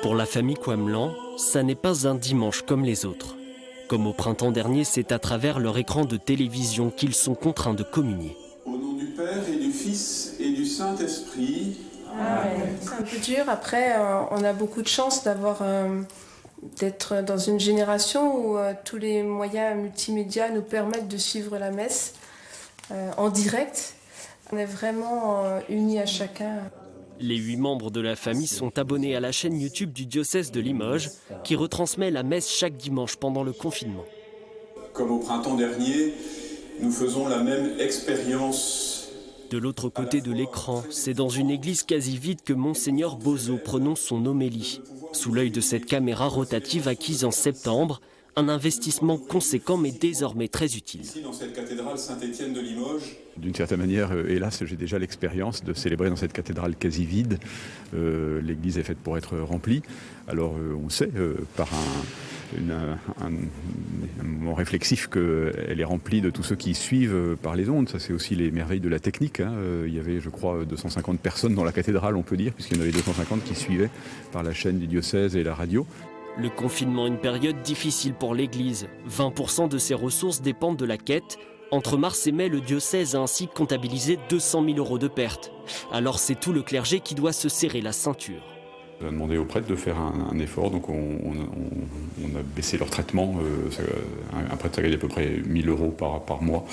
Pour la famille Quamlan, ça n'est pas un dimanche comme les autres. Comme au printemps dernier, c'est à travers leur écran de télévision qu'ils sont contraints de communier. Au nom du Père et du Fils et du Saint-Esprit. Amen. C'est un peu dur. Après, on a beaucoup de chance d'être dans une génération où tous les moyens multimédia nous permettent de suivre la messe en direct. On est vraiment unis à chacun. Les 8 membres de la famille sont abonnés à la chaîne YouTube du diocèse de Limoges, qui retransmet la messe chaque dimanche pendant le confinement. Comme au printemps dernier, nous faisons la même expérience. De l'autre côté de l'écran, c'est dans une église quasi vide que Monseigneur Bozo prononce son homélie. Sous l'œil de cette caméra rotative acquise en septembre, un investissement conséquent mais désormais très utile. Ici, dans cette cathédrale Saint-Étienne de Limoges. D'une certaine manière, hélas, j'ai déjà l'expérience de célébrer dans cette cathédrale quasi vide. L'église est faite pour être remplie. Alors on sait par un moment réflexif qu'elle est remplie de tous ceux qui y suivent par les ondes. Ça, c'est aussi les merveilles de la technique. Il y avait, je crois, 250 personnes dans la cathédrale, on peut dire, puisqu'il y en avait 250 qui suivaient par la chaîne du diocèse et la radio. Le confinement, une période difficile pour l'Église. 20% de ses ressources dépendent de la quête. Entre mars et mai, le diocèse a ainsi comptabilisé 200 000 € de pertes. Alors c'est tout le clergé qui doit se serrer la ceinture. On a demandé aux prêtres de faire un effort, donc on a baissé leur traitement. Un prêtre, ça gagne à peu près 1 000 € par mois.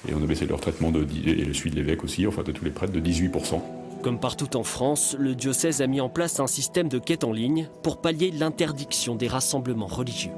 Et on a baissé leur traitement, et celui de l'évêque aussi, enfin de tous les prêtres, de 18%. Comme partout en France, le diocèse a mis en place un système de quête en ligne pour pallier l'interdiction des rassemblements religieux.